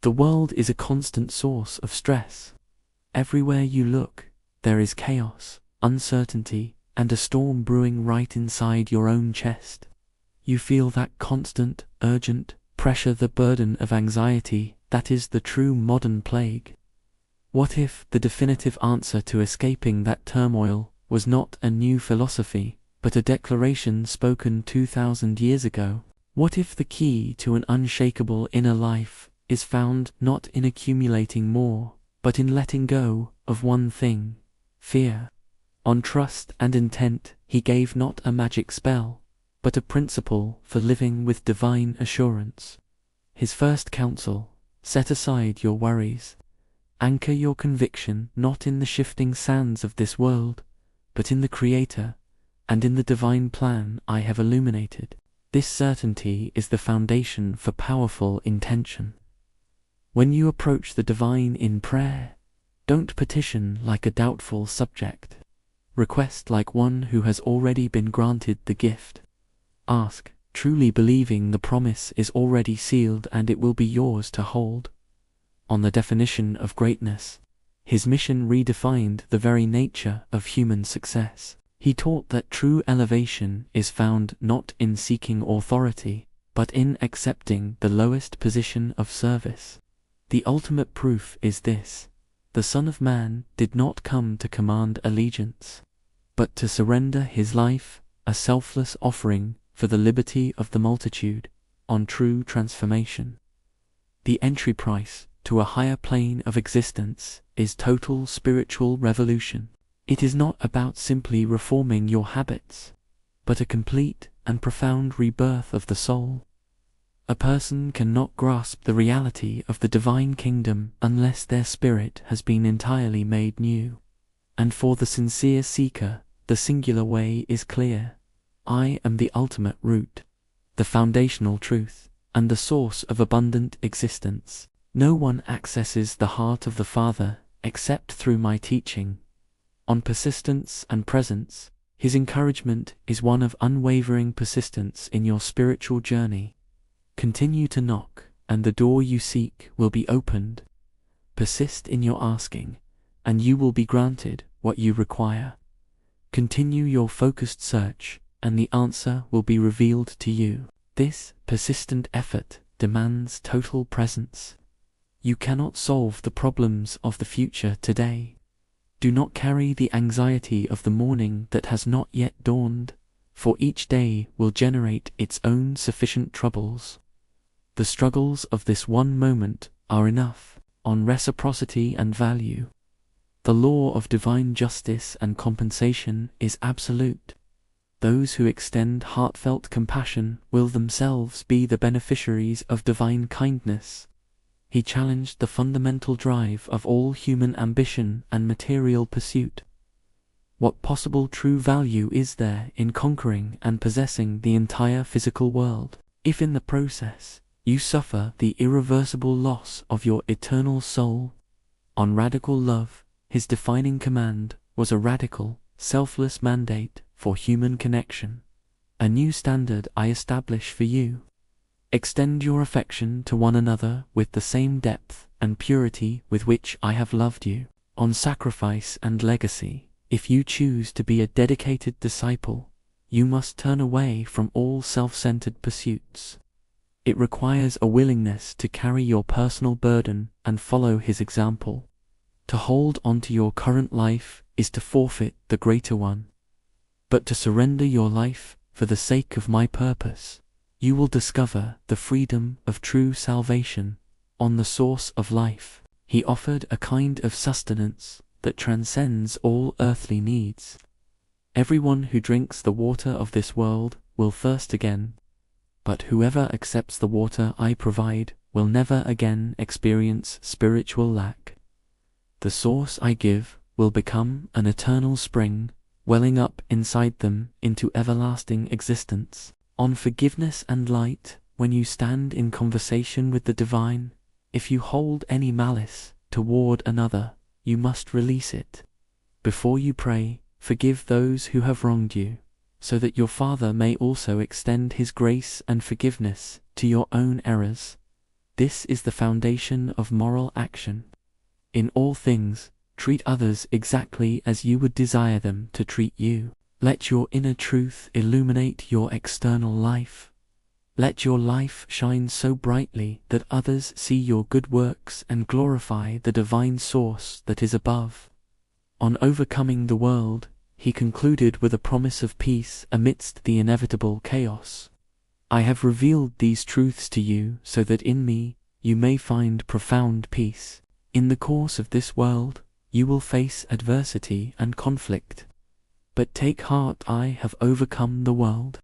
The world is a constant source of stress. Everywhere you look, there is chaos, uncertainty, and a storm brewing right inside your own chest. You feel that constant, urgent pressure, the burden of anxiety that is the true modern plague. What if the definitive answer to escaping that turmoil was not a new philosophy, but a declaration spoken 2,000 years ago? What if the key to an unshakable inner life is found not in accumulating more, but in letting go of one thing, fear? On trust and intent he gave not a magic spell, but a principle for living with divine assurance. His first counsel: set aside your worries. Anchor your conviction not in the shifting sands of this world, but in the Creator, and in the divine plan I have illuminated. This certainty is the foundation for powerful intention. When you approach the divine in prayer, don't petition like a doubtful subject. Request like one who has already been granted the gift. Ask, truly believing the promise is already sealed and it will be yours to hold. On the definition of greatness, his mission redefined the very nature of human success. He taught that true elevation is found not in seeking authority, but in accepting the lowest position of service. The ultimate proof is this: the Son of Man did not come to command allegiance, but to surrender his life, a selfless offering for the liberty of the multitude, on true transformation. The entry price to a higher plane of existence is total spiritual revolution. It is not about simply reforming your habits, but a complete and profound rebirth of the soul. A person cannot grasp the reality of the divine kingdom unless their spirit has been entirely made new. And for the sincere seeker, the singular way is clear. I am the ultimate root, the foundational truth, and the source of abundant existence. No one accesses the heart of the Father except through my teaching. On persistence and presence, his encouragement is one of unwavering persistence in your spiritual journey. Continue to knock, and the door you seek will be opened. Persist in your asking, and you will be granted what you require. Continue your focused search, and the answer will be revealed to you. This persistent effort demands total presence. You cannot solve the problems of the future today. Do not carry the anxiety of the morning that has not yet dawned, for each day will generate its own sufficient troubles. The struggles of this one moment are enough, on reciprocity and value. The law of divine justice and compensation is absolute. Those who extend heartfelt compassion will themselves be the beneficiaries of divine kindness. He challenged the fundamental drive of all human ambition and material pursuit. What possible true value is there in conquering and possessing the entire physical world, if in the process you suffer the irreversible loss of your eternal soul? On radical love, his defining command was a radical, selfless mandate for human connection. A new standard I establish for you. Extend your affection to one another with the same depth and purity with which I have loved you. On sacrifice and legacy, if you choose to be a dedicated disciple, you must turn away from all self-centered pursuits. It requires a willingness to carry your personal burden and follow his example. To hold on to your current life is to forfeit the greater one. But to surrender your life for the sake of my purpose, you will discover the freedom of true salvation. On the source of life, he offered a kind of sustenance that transcends all earthly needs. Everyone who drinks the water of this world will thirst again, but whoever accepts the water I provide will never again experience spiritual lack. The source I give will become an eternal spring, welling up inside them into everlasting existence. On forgiveness and light, when you stand in conversation with the divine, if you hold any malice toward another, you must release it. Before you pray, forgive those who have wronged you, so that your Father may also extend his grace and forgiveness to your own errors. This is the foundation of moral action. In all things, treat others exactly as you would desire them to treat you. Let your inner truth illuminate your external life. Let your life shine so brightly that others see your good works and glorify the divine source that is above. On overcoming the world, he concluded with a promise of peace amidst the inevitable chaos. I have revealed these truths to you so that in me you may find profound peace. In the course of this world, you will face adversity and conflict. But take heart, I have overcome the world.